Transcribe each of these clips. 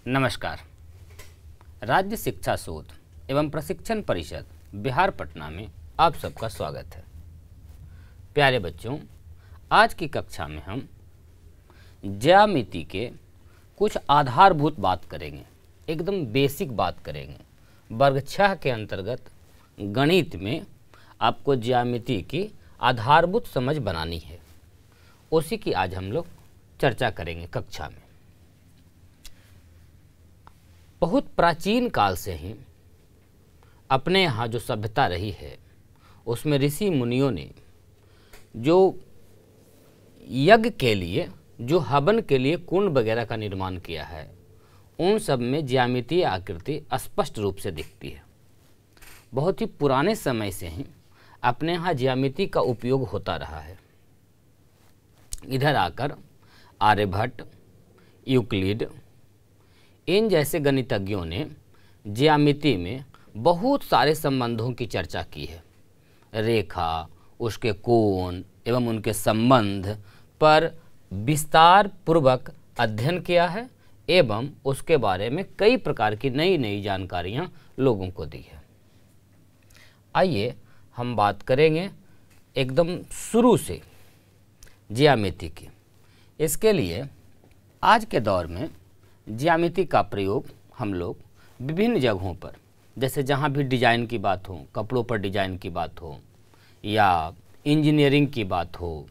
नमस्कार। राज्य शिक्षा शोध एवं प्रशिक्षण परिषद बिहार पटना में आप सबका स्वागत है। प्यारे बच्चों, आज की कक्षा में हम ज्यामिति के कुछ आधारभूत बात करेंगे, एकदम बेसिक बात करेंगे। वर्ग 6 के अंतर्गत गणित में आपको ज्यामिति की आधारभूत समझ बनानी है, उसी की आज हम लोग चर्चा करेंगे कक्षा में। बहुत प्राचीन काल से ही अपने यहाँ जो सभ्यता रही है उसमें ऋषि मुनियों ने जो यज्ञ के लिए, जो हवन के लिए कुंड वगैरह का निर्माण किया है, उन सब में ज्यामितीय आकृति स्पष्ट रूप से दिखती है। बहुत ही पुराने समय से ही अपने यहाँ ज्यामिति का उपयोग होता रहा है। इधर आकर आर्यभट्ट, यूक्लिड, इन जैसे गणितज्ञों ने ज्यामिति में बहुत सारे संबंधों की चर्चा की है। रेखा, उसके कोण एवं उनके संबंध पर विस्तार पूर्वक अध्ययन किया है एवं उसके बारे में कई प्रकार की नई नई जानकारियां लोगों को दी है। आइए हम बात करेंगे एकदम शुरू से ज्यामिति की। इसके लिए आज के दौर में ज्यामिति का प्रयोग हम लोग विभिन्न जगहों पर, जैसे जहाँ भी डिजाइन की बात हो, कपड़ों पर डिजाइन की बात हो, या इंजीनियरिंग की बात हो,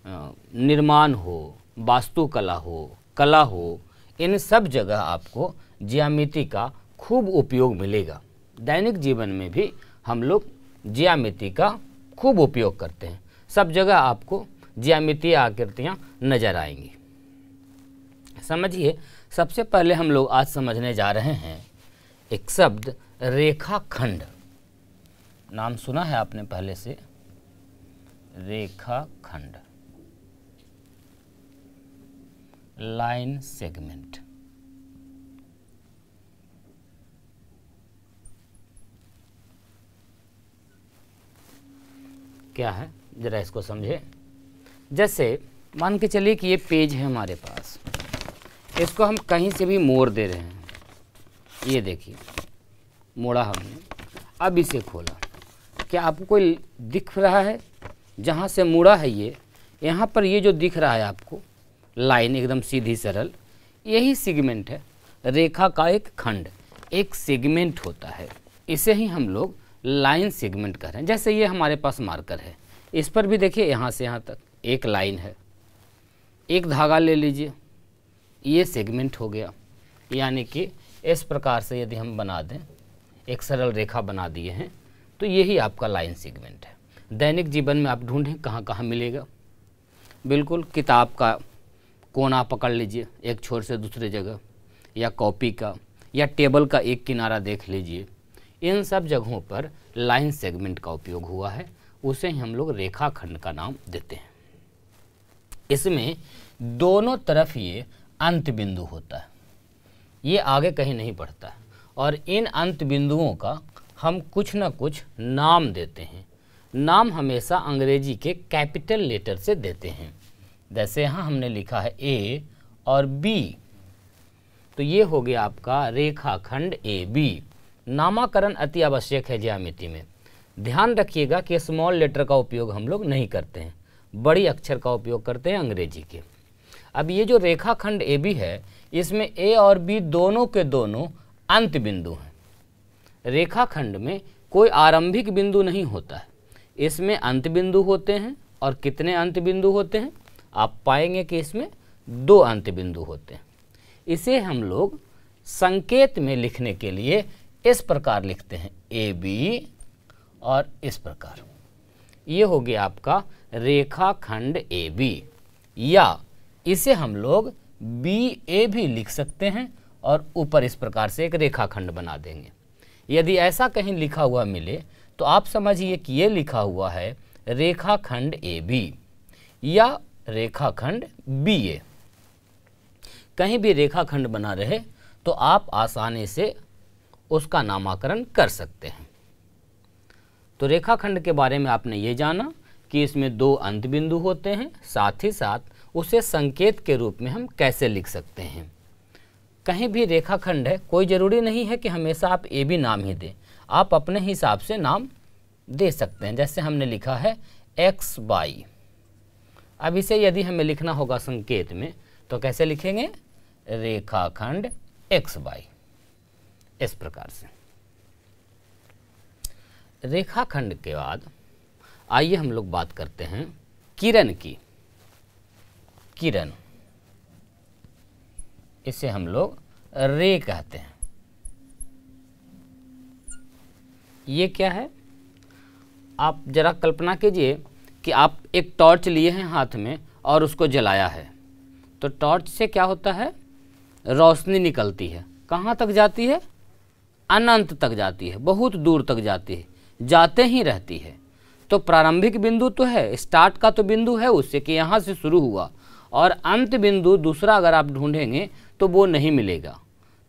निर्माण हो, वास्तुकला हो, कला हो, इन सब जगह आपको ज्यामिति का खूब उपयोग मिलेगा। दैनिक जीवन में भी हम लोग ज्यामिति का खूब उपयोग करते हैं। सब जगह आपको ज्यामितीय आकृतियाँ नजर आएंगी। समझिए, सबसे पहले हम लोग आज समझने जा रहे हैं एक शब्द रेखाखंड। नाम सुना है आपने पहले से? रेखाखंड, लाइन सेगमेंट। क्या है, जरा इसको समझे। जैसे मान के चलिए कि ये पेज है हमारे पास, इसको हम कहीं से भी मोड़ दे रहे हैं। ये देखिए, मोड़ा हमने, अब इसे खोला। क्या आपको कोई दिख रहा है? जहाँ से मोड़ा है ये, यहाँ पर ये जो दिख रहा है आपको लाइन एकदम सीधी सरल, यही सेगमेंट है। रेखा का एक खंड, एक सेगमेंट होता है। इसे ही हम लोग लाइन सेगमेंट कह रहे हैं। जैसे ये हमारे पास मार्कर है, इस पर भी देखिए यहाँ से यहाँ तक एक लाइन है। एक धागा ले लीजिए, ये सेगमेंट हो गया। यानी कि इस प्रकार से यदि हम बना दें, एक सरल रेखा बना दिए हैं, तो यही आपका लाइन सेगमेंट है। दैनिक जीवन में आप ढूंढें कहाँ कहाँ मिलेगा। बिल्कुल, किताब का कोना पकड़ लीजिए एक छोर से दूसरे जगह, या कॉपी का, या टेबल का एक किनारा देख लीजिए। इन सब जगहों पर लाइन सेगमेंट का उपयोग हुआ है। उसे ही हम लोग रेखाखंड का नाम देते हैं। इसमें दोनों तरफ ये अंत बिंदु होता है, ये आगे कहीं नहीं बढ़ता है। और इन अंत बिंदुओं का हम कुछ ना कुछ नाम देते हैं। नाम हमेशा अंग्रेजी के कैपिटल लेटर से देते हैं। जैसे यहाँ हमने लिखा है ए और बी, तो ये हो गया आपका रेखाखंड ए बी। नामाकरण अति आवश्यक है ज्यामिति में। ध्यान रखिएगा कि स्मॉल लेटर का उपयोग हम लोग नहीं करते हैं, बड़ी अक्षर का उपयोग करते हैं अंग्रेजी के। अब ये जो रेखाखंड ए बी है, इसमें ए और बी दोनों के दोनों अंत बिंदु हैं। रेखाखंड में कोई आरंभिक बिंदु नहीं होता है, इसमें अंत बिंदु होते हैं। और कितने अंत बिंदु होते हैं? आप पाएंगे कि इसमें 2 अंत बिंदु होते हैं। इसे हम लोग संकेत में लिखने के लिए इस प्रकार लिखते हैं, ए बी, और इस प्रकार। ये हो गया आपका रेखाखंड ए बी। या इसे हम लोग बी ए भी लिख सकते हैं और ऊपर इस प्रकार से एक रेखाखंड बना देंगे। यदि ऐसा कहीं लिखा हुआ मिले तो आप समझिए कि ये लिखा हुआ है रेखाखंड ए बी या रेखाखंड बी ए। कहीं भी रेखाखंड बना रहे तो आप आसानी से उसका नामकरण कर सकते हैं। तो रेखाखंड के बारे में आपने ये जाना कि इसमें 2 अंत बिंदु होते हैं, साथ ही साथ उसे संकेत के रूप में हम कैसे लिख सकते हैं। कहीं भी रेखाखंड है, कोई ज़रूरी नहीं है कि हमेशा आप ए बी नाम ही दें, आप अपने हिसाब से नाम दे सकते हैं। जैसे हमने लिखा है एक्स वाई, अब इसे यदि हमें लिखना होगा संकेत में तो कैसे लिखेंगे, रेखाखंड एक्स वाई, इस प्रकार से। रेखाखंड के बाद आइए हम लोग बात करते हैं किरण की। किरण, इसे हम लोग रे कहते हैं। ये क्या है, आप जरा कल्पना कीजिए कि आप एक टॉर्च लिए हैं हाथ में और उसको जलाया है, तो टॉर्च से क्या होता है, रोशनी निकलती है। कहाँ तक जाती है, अनंत तक जाती है, बहुत दूर तक जाती है, जाते ही रहती है। तो प्रारंभिक बिंदु तो है, स्टार्ट का तो बिंदु है उससे कि यहाँ से शुरू हुआ, और अंत बिंदु दूसरा अगर आप ढूंढेंगे तो वो नहीं मिलेगा।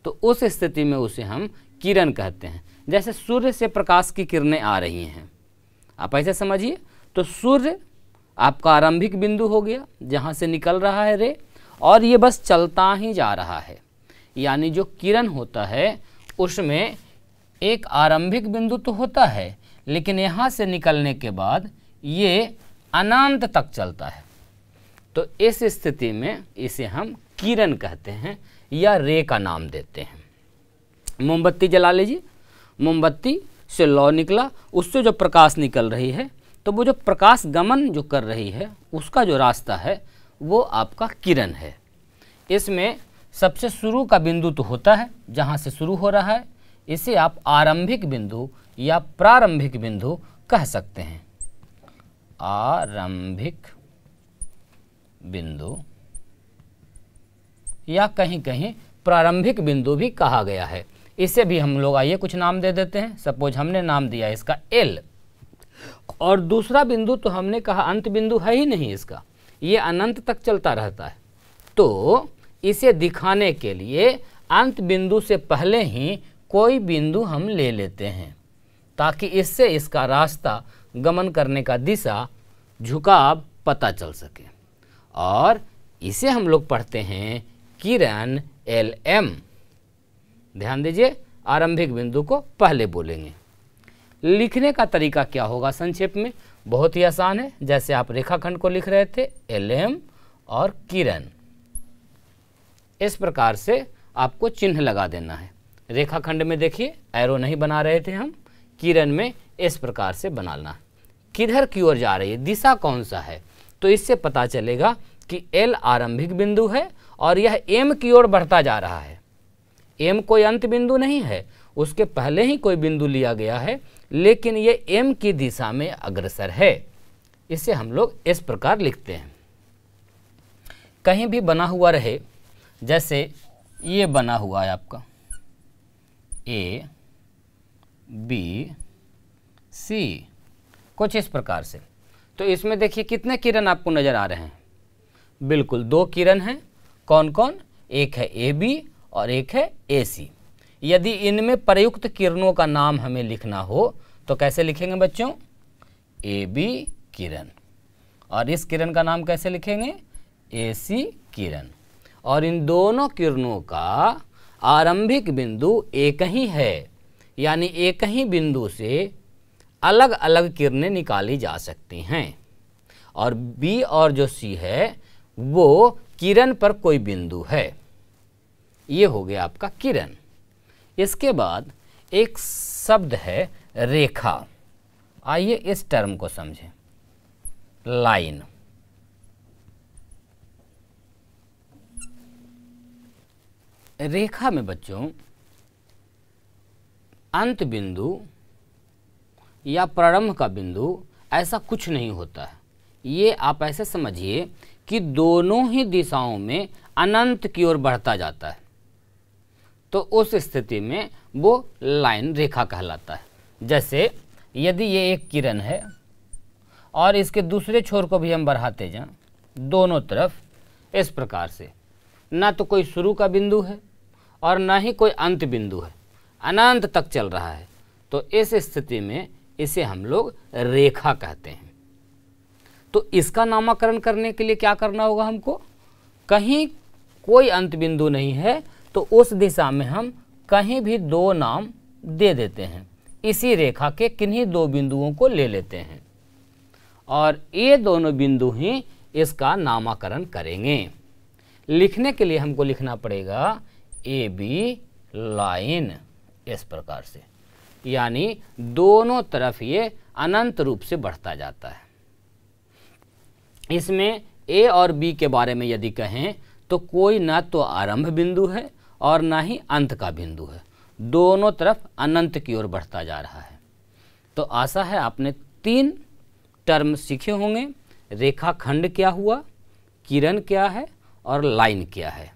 तो उस स्थिति में उसे हम किरण कहते हैं। जैसे सूर्य से प्रकाश की किरणें आ रही हैं, आप ऐसे समझिए, तो सूर्य आपका आरंभिक बिंदु हो गया जहाँ से निकल रहा है रे, और ये बस चलता ही जा रहा है। यानी जो किरण होता है उसमें एक आरंभिक बिंदु तो होता है, लेकिन यहाँ से निकलने के बाद ये अनंत तक चलता है। तो इस स्थिति में इसे हम किरण कहते हैं या रे का नाम देते हैं। मोमबत्ती जला लीजिए, मोमबत्ती से लौ निकला, उससे जो प्रकाश निकल रही है, तो वो जो प्रकाश गमन जो कर रही है उसका जो रास्ता है वो आपका किरण है। इसमें सबसे शुरू का बिंदु तो होता है जहाँ से शुरू हो रहा है, इसे आप आरंभिक बिंदु या प्रारंभिक बिंदु कह सकते हैं। आरंभिक बिंदु या कहीं कहीं प्रारंभिक बिंदु भी कहा गया है। इसे भी हम लोग आइए कुछ नाम दे देते हैं। सपोज हमने नाम दिया इसका एल, और दूसरा बिंदु तो हमने कहा अंत बिंदु है ही नहीं इसका, ये अनंत तक चलता रहता है। तो इसे दिखाने के लिए अंत बिंदु से पहले ही कोई बिंदु हम ले लेते हैं, ताकि इससे इसका रास्ता, गमन करने का दिशा, झुकाव पता चल सके। और इसे हम लोग पढ़ते हैं किरण एल एम। ध्यान दीजिए, आरंभिक बिंदु को पहले बोलेंगे। लिखने का तरीका क्या होगा संक्षेप में, बहुत ही आसान है। जैसे आप रेखाखंड को लिख रहे थे एल एम और किरण, इस प्रकार से आपको चिन्ह लगा देना है। रेखाखंड में देखिए एरो नहीं बना रहे थे हम, किरण में इस प्रकार से बनाना। किधर की ओर जा रही है, दिशा कौन सा है, तो इससे पता चलेगा कि एल आरंभिक बिंदु है और यह एम की ओर बढ़ता जा रहा है। एम कोई अंत बिंदु नहीं है, उसके पहले ही कोई बिंदु लिया गया है, लेकिन ये एम की दिशा में अग्रसर है। इसे हम लोग इस प्रकार लिखते हैं। कहीं भी बना हुआ रहे, जैसे ये बना हुआ है आपका ए बी सी, कुछ इस प्रकार से, तो इसमें देखिए कितने किरण आपको नजर आ रहे हैं। बिल्कुल 2 किरण हैं। कौन कौन, एक है ए बी और एक है ए सी। यदि इनमें प्रयुक्त किरणों का नाम हमें लिखना हो तो कैसे लिखेंगे बच्चों, ए बी किरण, और इस किरण का नाम कैसे लिखेंगे, ए सी किरण। और इन दोनों किरणों का आरंभिक बिंदु एक ही है, यानी एक ही बिंदु से अलग अलग किरणें निकाली जा सकती हैं। और बी और जो सी है वो किरण पर कोई बिंदु है। ये हो गया आपका किरण। इसके बाद एक शब्द है रेखा। आइए इस टर्म को समझें, लाइन। रेखा में बच्चों अंत बिंदु या प्रारंभ का बिंदु ऐसा कुछ नहीं होता है। ये आप ऐसे समझिए कि दोनों ही दिशाओं में अनंत की ओर बढ़ता जाता है, तो उस स्थिति में वो लाइन रेखा कहलाता है। जैसे यदि ये एक किरण है और इसके दूसरे छोर को भी हम बढ़ाते जाएं दोनों तरफ, इस प्रकार से, ना तो कोई शुरू का बिंदु है और ना ही कोई अंत बिंदु है, अनंत तक चल रहा है, तो इस स्थिति में इसे हम लोग रेखा कहते हैं। तो इसका नामकरण करने के लिए क्या करना होगा हमको, कहीं कोई अंत बिंदु नहीं है तो उस दिशा में हम कहीं भी दो नाम दे देते हैं, इसी रेखा के किन्हीं दो बिंदुओं को ले लेते हैं और ये दोनों बिंदु ही इसका नामकरण करेंगे। लिखने के लिए हमको लिखना पड़ेगा ए बी लाइन इस प्रकार से, यानी दोनों तरफ ये अनंत रूप से बढ़ता जाता है। इसमें ए और बी के बारे में यदि कहें तो कोई ना तो आरंभ बिंदु है और ना ही अंत का बिंदु है, दोनों तरफ अनंत की ओर बढ़ता जा रहा है। तो आशा है आपने 3 टर्म सीखे होंगे, रेखाखंड क्या हुआ, किरण क्या है और लाइन क्या है।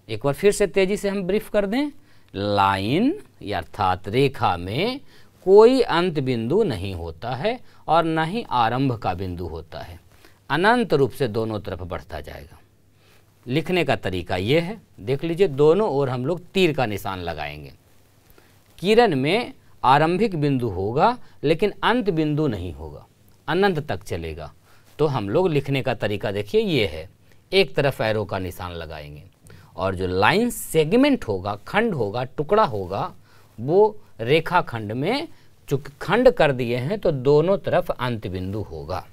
एक बार फिर से तेजी से हम ब्रीफ कर दें। लाइन अर्थात रेखा में कोई अंत बिंदु नहीं होता है और न ही आरंभ का बिंदु होता है, अनंत रूप से दोनों तरफ बढ़ता जाएगा। लिखने का तरीका ये है, देख लीजिए, दोनों ओर हम लोग तीर का निशान लगाएंगे। किरण में आरंभिक बिंदु होगा लेकिन अंत बिंदु नहीं होगा, अनंत तक चलेगा। तो हम लोग लिखने का तरीका देखिए ये है, एक तरफ एरो का निशान लगाएंगे और जो लाइन सेगमेंट होगा, खंड होगा, टुकड़ा होगा, वो रेखा खंड में चूंकि खंड कर दिए हैं तो दोनों तरफ अंत बिंदु होगा।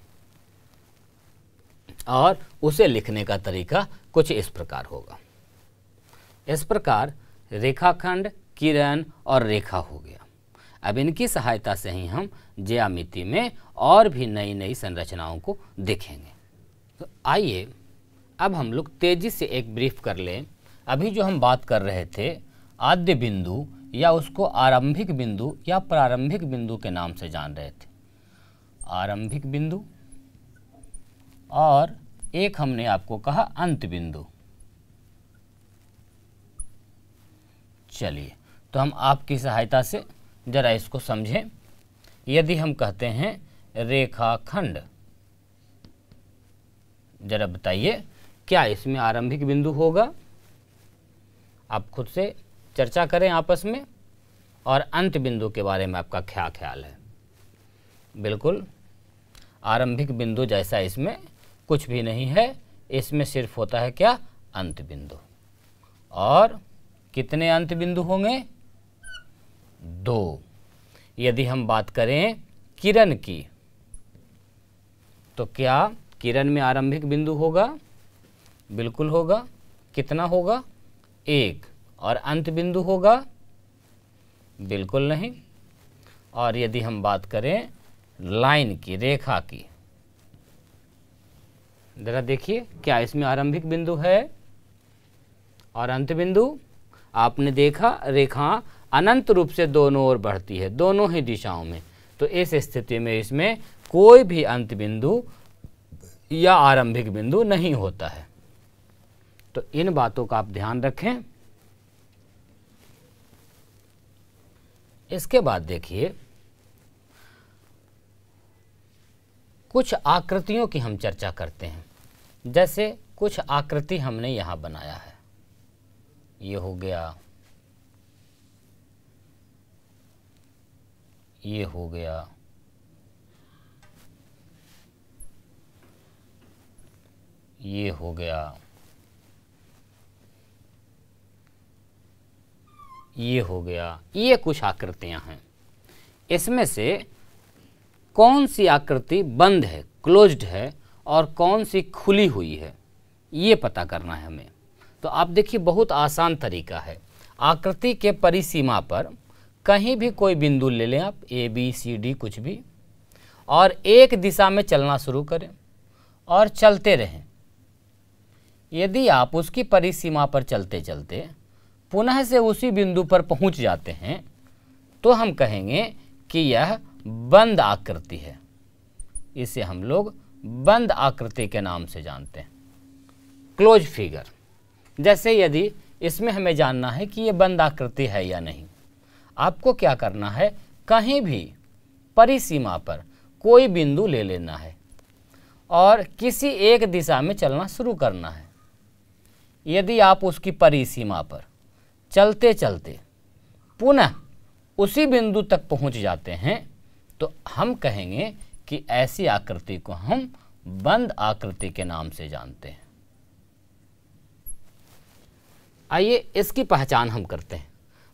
और उसे लिखने का तरीका कुछ इस प्रकार होगा। इस प्रकार रेखाखंड, किरण और रेखा हो गया। अब इनकी सहायता से ही हम ज्यामिति में और भी नई नई संरचनाओं को देखेंगे। तो आइए अब हम लोग तेजी से एक ब्रीफ कर लें। अभी जो हम बात कर रहे थे आद्य बिंदु या उसको आरंभिक बिंदु या प्रारंभिक बिंदु के नाम से जान रहे थे, आरंभिक बिंदु, और एक हमने आपको कहा अंत बिंदु। चलिए तो हम आपकी सहायता से जरा इसको समझें। यदि हम कहते हैं रेखाखंड, जरा बताइए क्या इसमें आरंभिक बिंदु होगा? आप खुद से चर्चा करें आपस में, और अंत बिंदु के बारे में आपका क्या ख्याल है? बिल्कुल आरंभिक बिंदु जैसा इसमें कुछ भी नहीं है, इसमें सिर्फ होता है क्या? अंत बिंदु। और कितने अंत बिंदु होंगे? 2। यदि हम बात करें किरण की, तो क्या किरण में आरंभिक बिंदु होगा? बिल्कुल होगा। कितना होगा? 1। और अंत बिंदु होगा? बिल्कुल नहीं। और यदि हम बात करें लाइन की, रेखा की, जरा देखिए क्या इसमें आरंभिक बिंदु है और अंत बिंदु? आपने देखा रेखा अनंत रूप से दोनों ओर बढ़ती है, दोनों ही दिशाओं में। तो इस स्थिति में इसमें कोई भी अंत बिंदु या आरंभिक बिंदु नहीं होता है। तो इन बातों का आप ध्यान रखें। इसके बाद देखिए कुछ आकृतियों की हम चर्चा करते हैं। जैसे कुछ आकृति हमने यहां बनाया है, ये हो गया, ये हो गया, ये हो गया, ये हो गया। ये कुछ आकृतियां हैं। इसमें से कौन सी आकृति बंद है, क्लोज्ड है, और कौन सी खुली हुई है, ये पता करना है हमें। तो आप देखिए बहुत आसान तरीका है। आकृति के परिसीमा पर कहीं भी कोई बिंदु ले लें आप, ए बी सी डी कुछ भी, और एक दिशा में चलना शुरू करें और चलते रहें। यदि आप उसकी परिसीमा पर चलते चलते पुनः से उसी बिंदु पर पहुंच जाते हैं तो हम कहेंगे कि यह बंद आकृति है। इसे हम लोग बंद आकृति के नाम से जानते हैं, क्लोज फिगर। जैसे यदि इसमें हमें जानना है कि यह बंद आकृति है या नहीं, आपको क्या करना है, कहीं भी परिसीमा पर कोई बिंदु ले लेना है और किसी एक दिशा में चलना शुरू करना है। यदि आप उसकी परिसीमा पर चलते चलते पुनः उसी बिंदु तक पहुंच जाते हैं तो हम कहेंगे कि ऐसी आकृति को हम बंद आकृति के नाम से जानते हैं। आइए इसकी पहचान हम करते हैं।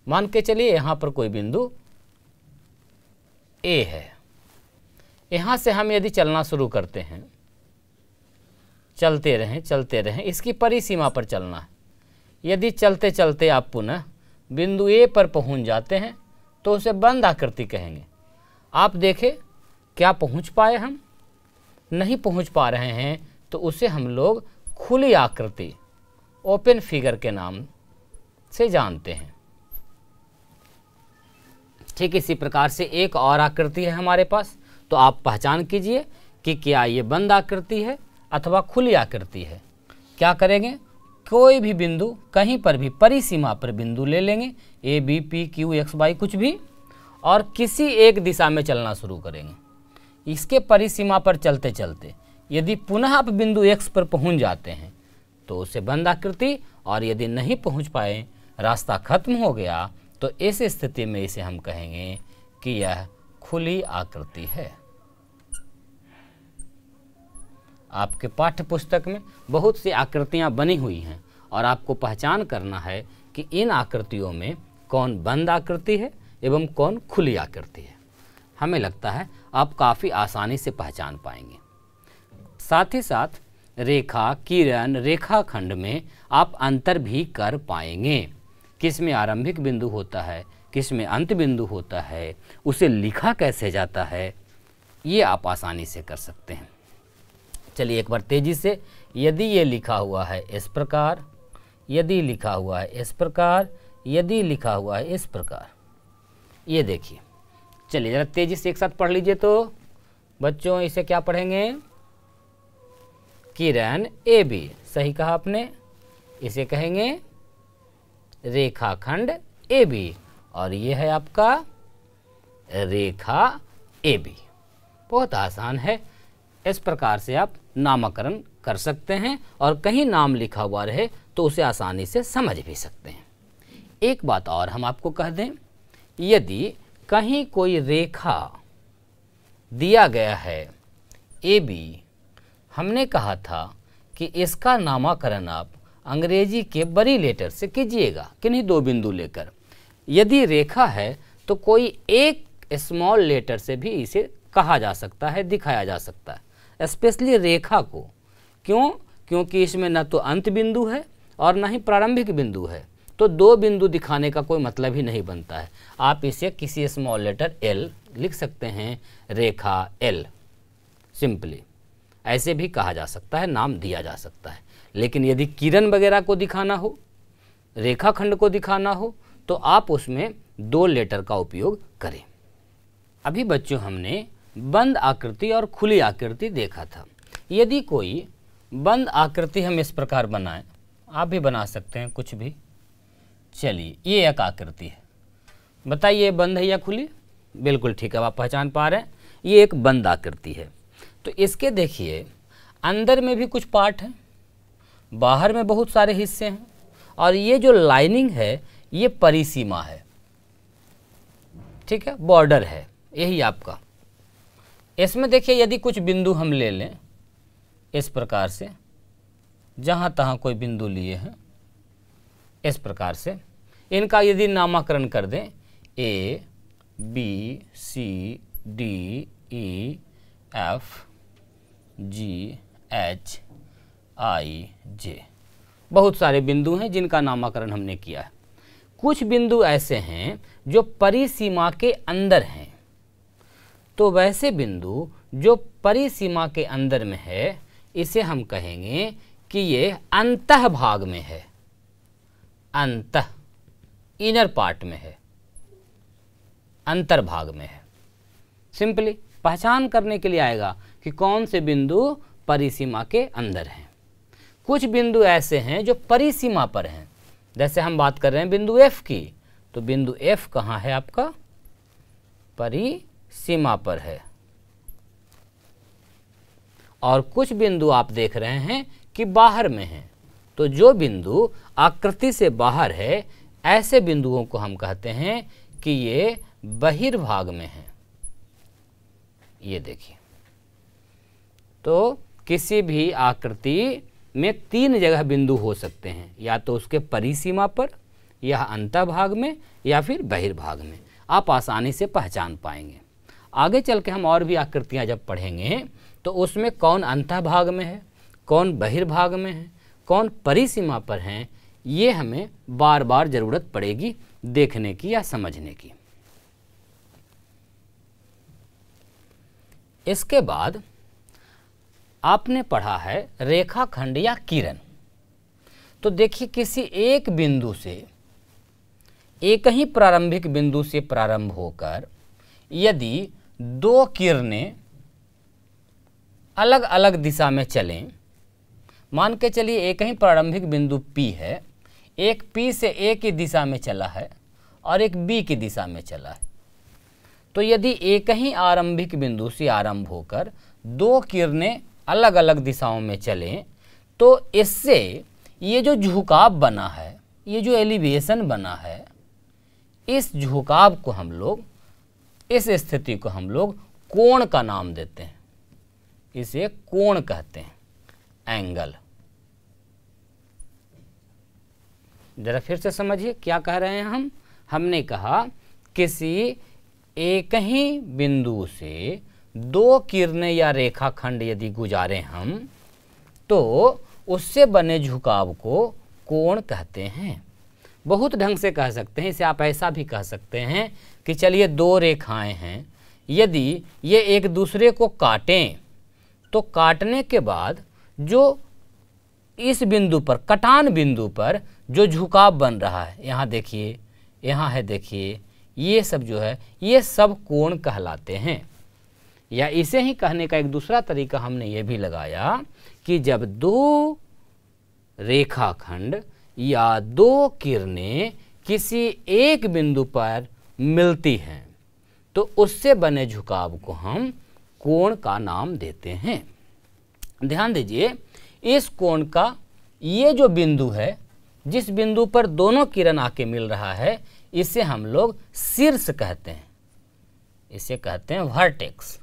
मान के चलिए यहाँ पर कोई बिंदु ए है, यहाँ से हम यदि चलना शुरू करते हैं, चलते रहें, इसकी परिसीमा पर चलना है। यदि चलते चलते आप पुनः बिंदु ए पर पहुंच जाते हैं तो उसे बंद आकृति कहेंगे। आप देखें क्या पहुंच पाए, हम नहीं पहुंच पा रहे हैं तो उसे हम लोग खुली आकृति, ओपन फिगर के नाम से जानते हैं। ठीक इसी प्रकार से एक और आकृति है हमारे पास, तो आप पहचान कीजिए कि क्या ये बंद आकृति है अथवा खुली आकृति है। क्या करेंगे, कोई भी बिंदु कहीं पर भी परिसीमा पर बिंदु ले लेंगे, A B P Q X Y कुछ भी, और किसी एक दिशा में चलना शुरू करेंगे। इसके परिसीमा पर चलते चलते यदि पुनः आप बिंदु एक्स पर पहुंच जाते हैं तो उसे बंद आकृति, और यदि नहीं पहुंच पाए, रास्ता खत्म हो गया, तो इस स्थिति में इसे हम कहेंगे कि यह खुली आकृति है। आपके पाठ्य पुस्तक में बहुत सी आकृतियां बनी हुई हैं और आपको पहचान करना है कि इन आकृतियों में कौन बंद आकृति है एवं कौन खुली आकृति है। हमें लगता है आप काफ़ी आसानी से पहचान पाएंगे। साथ ही साथ रेखा, किरण, रेखाखंड में आप अंतर भी कर पाएंगे। किस में आरंभिक बिंदु होता है, किस में अंत बिंदु होता है, उसे लिखा कैसे जाता है, ये आप आसानी से कर सकते हैं। चलिए एक बार तेजी से, यदि ये लिखा हुआ है इस प्रकार, यदि लिखा हुआ है इस प्रकार, यदि लिखा हुआ है इस प्रकार, ये देखिए। चलिए जरा तेजी से एक साथ पढ़ लीजिए। तो बच्चों इसे क्या पढ़ेंगे, किरण ए बी, सही कहा आपने। इसे कहेंगे रेखाखंड ए बी, और ये है आपका रेखा ए बी। बहुत आसान है, इस प्रकार से आप नामकरण कर सकते हैं और कहीं नाम लिखा हुआ रहे तो उसे आसानी से समझ भी सकते हैं। एक बात और हम आपको कह दें, यदि कहीं कोई रेखा दिया गया है ए बी, हमने कहा था कि इसका नामकरण आप अंग्रेजी के बड़ी लेटर से कीजिएगा, किन्हीं दो बिंदु लेकर। यदि रेखा है तो कोई एक स्मॉल लेटर से भी इसे कहा जा सकता है, दिखाया जा सकता है, स्पेशली रेखा को। क्यों? क्योंकि इसमें न तो अंत बिंदु है और न ही प्रारंभिक बिंदु है, तो दो बिंदु दिखाने का कोई मतलब ही नहीं बनता है। आप इसे किसी स्मॉल लेटर एल लिख सकते हैं, रेखा एल, सिंपली ऐसे भी कहा जा सकता है, नाम दिया जा सकता है। लेकिन यदि किरण वगैरह को दिखाना हो, रेखाखंड को दिखाना हो, तो आप उसमें दो लेटर का उपयोग करें। अभी बच्चों हमने बंद आकृति और खुली आकृति देखा था। यदि कोई बंद आकृति हम इस प्रकार बनाएं, आप भी बना सकते हैं कुछ भी। चलिए ये एक आकृति है, बताइए बंद है या खुली? बिल्कुल ठीक है, आप पहचान पा रहे हैं, ये एक बंद आकृति है। तो इसके देखिए अंदर में भी कुछ पार्ट हैं, बाहर में बहुत सारे हिस्से हैं, और ये जो लाइनिंग है ये परिसीमा है, ठीक है, बॉर्डर है, यही आपका। इसमें देखिए यदि कुछ बिंदु हम ले लें इस प्रकार से, जहाँ तहाँ कोई बिंदु लिए हैं इस प्रकार से, इनका यदि नामकरण कर दें A B C D E F G H I J, बहुत सारे बिंदु हैं जिनका नामकरण हमने किया है। कुछ बिंदु ऐसे हैं जो परिसीमा के अंदर हैं, तो वैसे बिंदु जो परिसीमा के अंदर में है इसे हम कहेंगे कि ये अंतः भाग में है, अंतः इनर पार्ट में है, अंतर भाग में है। सिंपली पहचान करने के लिए आएगा कि कौन से बिंदु परिसीमा के अंदर हैं। कुछ बिंदु ऐसे हैं जो परिसीमा पर हैं, जैसे हम बात कर रहे हैं बिंदु एफ की, तो बिंदु एफ कहाँ है आपका? परिसीमा पर है। और कुछ बिंदु आप देख रहे हैं कि बाहर में हैं, तो जो बिंदु आकृति से बाहर है ऐसे बिंदुओं को हम कहते हैं कि ये बहिर्भाग में है। ये देखिए, तो किसी भी आकृति में 3 जगह बिंदु हो सकते हैं, या तो उसके परिसीमा पर, या अंतःभाग में, या फिर बहिर्भाग में। आप आसानी से पहचान पाएंगे। आगे चल के हम और भी आकृतियाँ जब पढ़ेंगे तो उसमें कौन अंतःभाग में है, कौन बहिर्भाग में है, कौन परिसीमा पर हैं, ये हमें बार बार ज़रूरत पड़ेगी देखने की या समझने की। इसके बाद आपने पढ़ा है रेखाखंड या किरण। तो देखिए, किसी एक बिंदु से, एक ही प्रारंभिक बिंदु से प्रारंभ होकर यदि 2 किरणें अलग अलग दिशा में चलें, मान के चलिए एक ही प्रारंभिक बिंदु P है, एक P से A की दिशा में चला है और एक B की दिशा में चला है। तो यदि एक ही आरंभिक बिंदु से आरंभ होकर 2 किरणें अलग अलग दिशाओं में चलें, तो इससे ये जो झुकाव बना है, ये जो एलिवेशन बना है, इस झुकाव को हम लोग, इस स्थिति को हम लोग कोण का नाम देते हैं। इसे कोण कहते हैं, एंगल। जरा फिर से समझिए क्या कह रहे हैं हमने कहा किसी एक ही बिंदु से 2 किरणें या रेखाखंड यदि गुजारें हम, तो उससे बने झुकाव को कोण कहते हैं। बहुत ढंग से कह सकते हैं, इसे आप ऐसा भी कह सकते हैं कि चलिए 2 रेखाएं हैं, यदि ये एक दूसरे को काटें तो काटने के बाद जो इस बिंदु पर, कटान बिंदु पर जो झुकाव बन रहा है, यहाँ देखिए, यहाँ है देखिए, ये सब जो है ये सब कोण कहलाते हैं। या इसे ही कहने का एक दूसरा तरीका हमने ये भी लगाया कि जब 2 रेखाखंड या 2 किरणें किसी एक बिंदु पर मिलती हैं तो उससे बने झुकाव को हम कोण का नाम देते हैं। ध्यान दीजिए, इस कोण का ये जो बिंदु है, जिस बिंदु पर दोनों किरण आके मिल रहा है, इसे हम लोग शीर्ष कहते हैं। इसे कहते हैं वर्टेक्स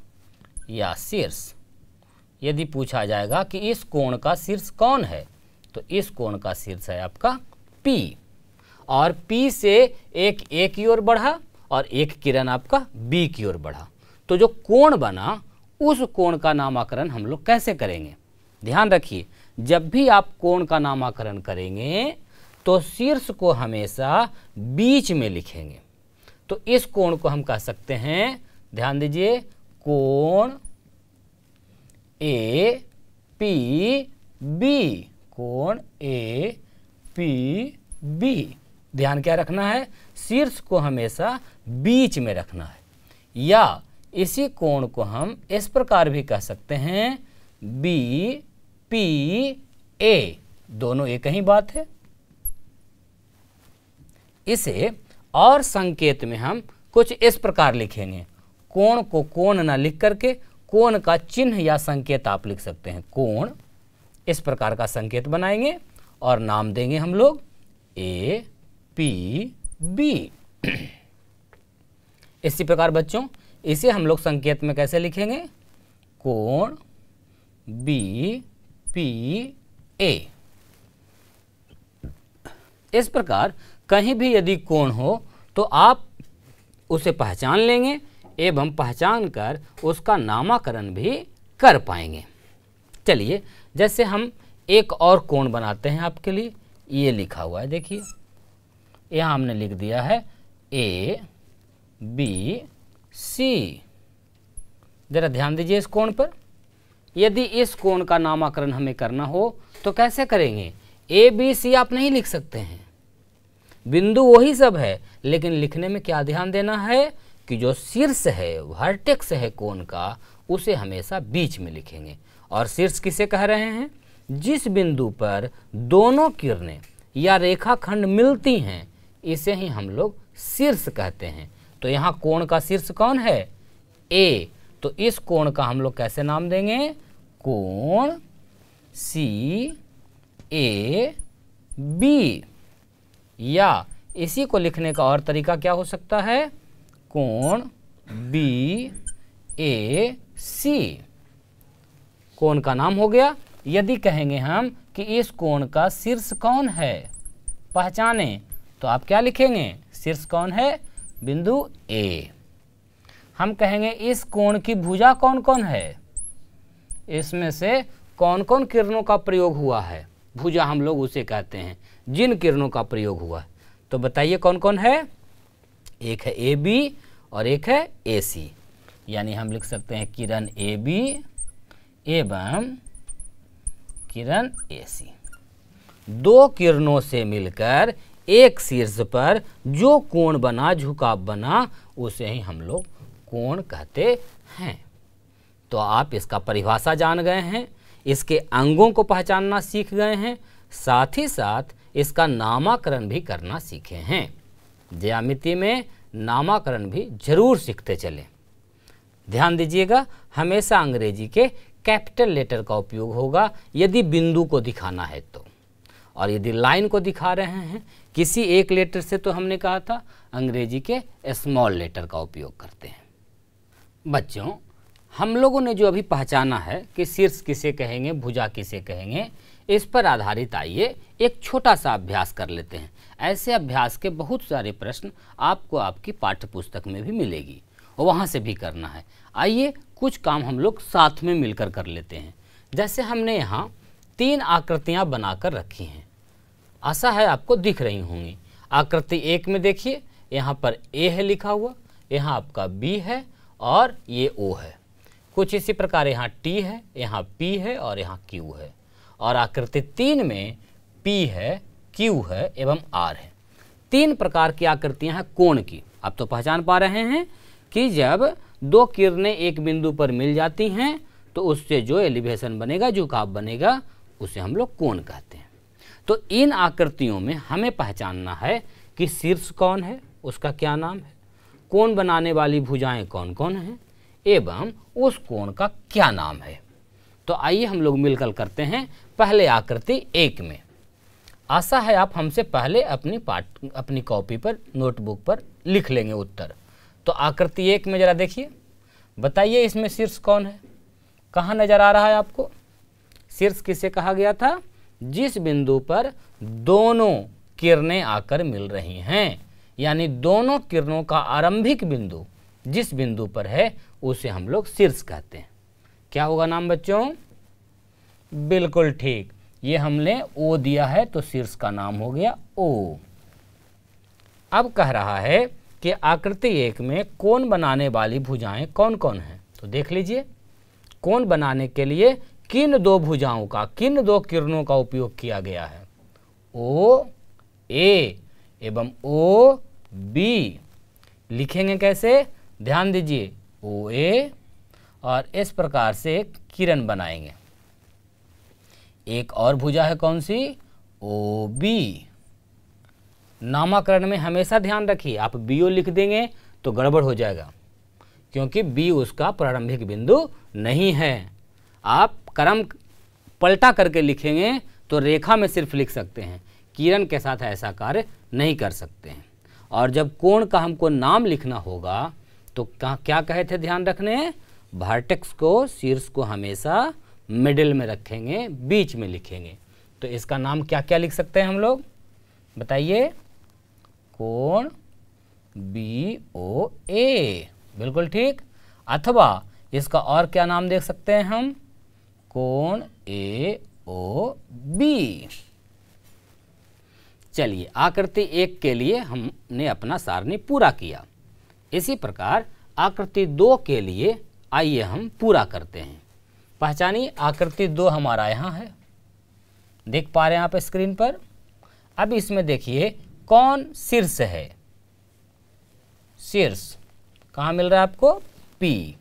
या शीर्ष। यदि पूछा जाएगा कि इस कोण का शीर्ष कौन है, तो इस कोण का शीर्ष है आपका P। और P से एक A की ओर बढ़ा और एक किरण आपका B की ओर बढ़ा, तो जो कोण बना उस कोण का नामकरण हम लोग कैसे करेंगे? ध्यान रखिए, जब भी आप कोण का नामकरण करेंगे तो शीर्ष को हमेशा बीच में लिखेंगे। तो इस कोण को हम कह सकते हैं, ध्यान दीजिए, कोण APB, कोण APB। ध्यान क्या रखना है? शीर्ष को हमेशा बीच में रखना है। या इसी कोण को हम इस प्रकार भी कह सकते हैं, BPA, दोनों एक ही बात है। इसे और संकेत में हम कुछ इस प्रकार लिखेंगे, कोण को कोण ना लिख करके कोण का चिन्ह या संकेत आप लिख सकते हैं, कोण, इस प्रकार का संकेत बनाएंगे और नाम देंगे हम लोग APB। इसी प्रकार बच्चों, इसे हम लोग संकेत में कैसे लिखेंगे? कोण BPA। इस प्रकार कहीं भी यदि कोण हो तो आप उसे पहचान लेंगे एवं पहचान कर उसका नामकरण भी कर पाएंगे। चलिए, जैसे हम एक और कोण बनाते हैं आपके लिए, ये लिखा हुआ है, देखिए यहाँ हमने लिख दिया है ABC। जरा ध्यान दीजिए इस कोण पर। यदि इस कोण का नामकरण हमें करना हो तो कैसे करेंगे? ABC आप नहीं लिख सकते हैं, बिंदु वही सब है, लेकिन लिखने में क्या ध्यान देना है कि जो शीर्ष है, वर्टेक्स है कोण का, उसे हमेशा बीच में लिखेंगे। और शीर्ष किसे कह रहे हैं? जिस बिंदु पर दोनों किरणें या रेखाखंड मिलती हैं, इसे ही हम लोग शीर्ष कहते हैं। तो यहाँ कोण का शीर्ष कौन है? A। तो इस कोण का हम लोग कैसे नाम देंगे? कोण CAB। या इसी को लिखने का और तरीका क्या हो सकता है? कोण BAC। कोण का नाम हो गया। यदि कहेंगे हम कि इस कोण का शीर्ष कौन है, पहचाने, तो आप क्या लिखेंगे, शीर्ष कौन है, बिंदु ए। हम कहेंगे इस कोण की भुजा कौन कौन है, इसमें से कौन कौन किरणों का प्रयोग हुआ है, भुजा हम लोग उसे कहते हैं जिन किरणों का प्रयोग हुआ है। तो बताइए कौन कौन है, एक है ए बी और एक है ए सी, यानी हम लिख सकते हैं किरण ए बी एवं किरण ए सी। दो किरणों से मिलकर एक शीर्ष पर जो कोण बना, झुकाव बना, उसे ही हम लोग कोण कहते हैं। तो आप इसका परिभाषा जान गए हैं, इसके अंगों को पहचानना सीख गए हैं, साथ ही साथ इसका नामकरण भी करना सीखे हैं। ज्यामिति में नामकरण भी जरूर सीखते चलें। ध्यान दीजिएगा, हमेशा अंग्रेजी के कैपिटल लेटर का उपयोग होगा यदि बिंदु को दिखाना है तो, और यदि लाइन को दिखा रहे हैं किसी एक लेटर से तो हमने कहा था अंग्रेजी के स्मॉल लेटर का उपयोग करते हैं। बच्चों, हम लोगों ने जो अभी पहचाना है कि शीर्ष किसे कहेंगे, भुजा किसे कहेंगे, इस पर आधारित आइए एक छोटा सा अभ्यास कर लेते हैं। ऐसे अभ्यास के बहुत सारे प्रश्न आपको आपकी पाठ्य पुस्तक में भी मिलेगी और वहाँ से भी करना है। आइए कुछ काम हम लोग साथ में मिलकर कर लेते हैं। जैसे हमने यहाँ 3 आकृतियाँ बनाकर रखी हैं, आशा है आपको दिख रही होंगी। आकृति 1 में देखिए, यहाँ पर ए है लिखा हुआ, यहाँ आपका बी है और ये ओ है। कुछ इसी प्रकार यहाँ टी है, यहाँ पी है और यहाँ क्यू है। और आकृति 3 में पी है, क्यू है एवं आर है। 3 प्रकार की आकृतियाँ हैं कोण की। आप तो पहचान पा रहे हैं कि जब 2 किरणें एक बिंदु पर मिल जाती हैं तो उससे जो एलिवेशन बनेगा, झुकाव बनेगा, उसे हम लोग कोण कहते हैं। तो इन आकृतियों में हमें पहचानना है कि शीर्ष कौन है, उसका क्या नाम है, कोण बनाने वाली भुजाएं कौन कौन हैं एवं उस कोण का क्या नाम है। तो आइए हम लोग मिलकर करते हैं। पहले आकृति 1 में, आशा है आप हमसे पहले अपनी कॉपी पर, नोटबुक पर लिख लेंगे उत्तर। तो आकृति 1 में जरा देखिए, बताइए इसमें शीर्ष कौन है, कहाँ नजर आ रहा है आपको। शीर्ष किसे कहा गया था, जिस बिंदु पर दोनों किरणें आकर मिल रही हैं, यानी दोनों किरणों का आरंभिक बिंदु जिस बिंदु पर है उसे हम लोग शीर्ष कहते हैं। क्या होगा नाम बच्चों, बिल्कुल ठीक, ये हमने ओ दिया है तो शीर्ष का नाम हो गया ओ। अब कह रहा है कि आकृति 1 में कोण बनाने वाली भुजाएं कौन कौन हैं। तो देख लीजिए, कोण बनाने के लिए किन 2 भुजाओं का, किन 2 किरणों का उपयोग किया गया है, ओ ए एवं ओ बी। लिखेंगे कैसे, ध्यान दीजिए, ओ ए और इस प्रकार से एक किरण बनाएंगे। एक और भुजा है कौन सी, ओ बी। नामकरण में हमेशा ध्यान रखिए, आप बी ओ लिख देंगे तो गड़बड़ हो जाएगा, क्योंकि बी उसका प्रारंभिक बिंदु नहीं है। आप क्रम पलटा करके लिखेंगे तो रेखा में सिर्फ लिख सकते हैं, किरण के साथ ऐसा कार्य नहीं कर सकते हैं। और जब कोण का हमको नाम लिखना होगा तो क्या कहे थे ध्यान रखने, वर्टेक्स को, शीर्ष को हमेशा मिडिल में रखेंगे, बीच में लिखेंगे। तो इसका नाम क्या क्या लिख सकते हैं हम लोग, बताइए, कोण बी ओ ए, बिल्कुल ठीक। अथवा इसका और क्या नाम देख सकते हैं हम, कोण ए ओ बी। चलिए, आकृति 1 के लिए हमने अपना सारणी पूरा किया। इसी प्रकार आकृति 2 के लिए आइए हम पूरा करते हैं। पहचानिए, आकृति 2 हमारा यहाँ है, देख पा रहे हैं आप स्क्रीन पर। अब इसमें देखिए कौन शीर्ष है, शीर्ष कहाँ मिल रहा है आपको, P।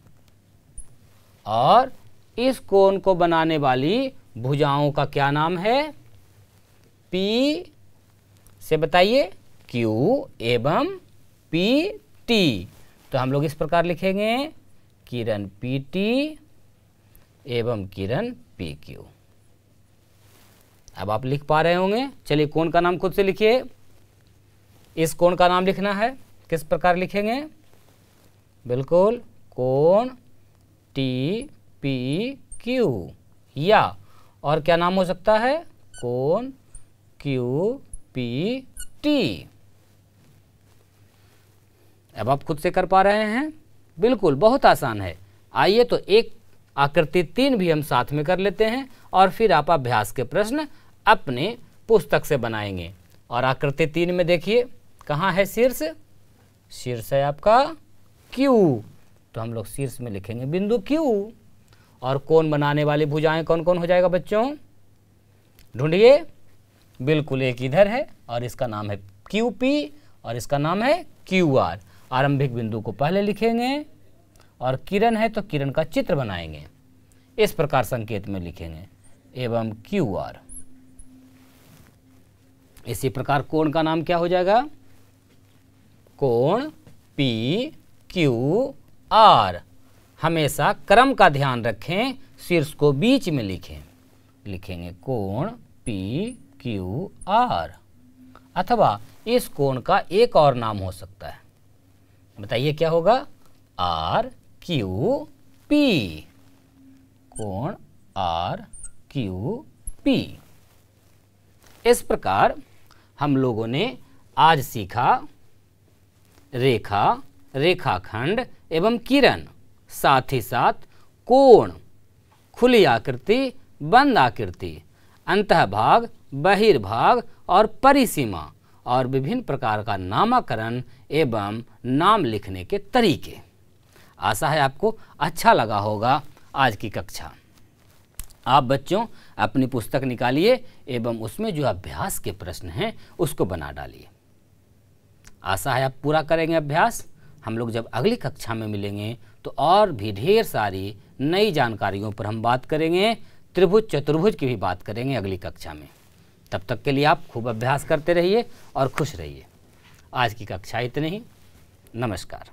और इस कोण को बनाने वाली भुजाओं का क्या नाम है, P से बताइए, Q एवं PT। तो हम लोग इस प्रकार लिखेंगे, किरण PT एवं किरण PQ। अब आप लिख पा रहे होंगे। चलिए कोण का नाम खुद से लिखिए। इस कोण का नाम लिखना है, किस प्रकार लिखेंगे, बिल्कुल, कोण TPQ। या और क्या नाम हो सकता है, कोण क्यू पी टी। अब आप खुद से कर पा रहे हैं? बिल्कुल, बहुत आसान है। आइए तो एक आकृति 3 भी हम साथ में कर लेते हैं और फिर आप अभ्यास के प्रश्न अपने पुस्तक से बनाएंगे। और आकृति 3 में देखिए कहाँ है शीर्ष? शीर्ष है आपका Q, तो हम लोग शीर्ष में लिखेंगे बिंदु Q। और कोण बनाने वाली भुजाएं कौन कौन हो जाएगा बच्चों? ढूंढिए। बिल्कुल, एक इधर है और इसका नाम है QP और इसका नाम है QR। आरंभिक बिंदु को पहले लिखेंगे और किरण है तो किरण का चित्र बनाएंगे। इस प्रकार संकेत में लिखेंगे एवं QR। इसी प्रकार कोण का नाम क्या हो जाएगा? कोण PQR। हमेशा क्रम का ध्यान रखें, शीर्ष को बीच में लिखें। लिखेंगे कोण PQR। अथवा इस कोण का एक और नाम हो सकता है, बताइए क्या होगा? RQP। कोण RQP। इस प्रकार हम लोगों ने आज सीखा रेखा, रेखाखंड एवं किरण, साथ ही साथ कोण, खुली आकृति, बंद आकृति, अंतःभाग, बहिर्भाग और परिसीमा और विभिन्न प्रकार का नामकरण एवं नाम लिखने के तरीके। आशा है आपको अच्छा लगा होगा आज की कक्षा। आप बच्चों अपनी पुस्तक निकालिए एवं उसमें जो अभ्यास के प्रश्न हैं उसको बना डालिए। आशा है आप पूरा करेंगे अभ्यास। हम लोग जब अगली कक्षा में मिलेंगे तो और भी ढेर सारी नई जानकारियों पर हम बात करेंगे। त्रिभुज चतुर्भुज की भी बात करेंगे अगली कक्षा में। तब तक के लिए आप खूब अभ्यास करते रहिए और खुश रहिए। आज की कक्षा इतने ही। नमस्कार।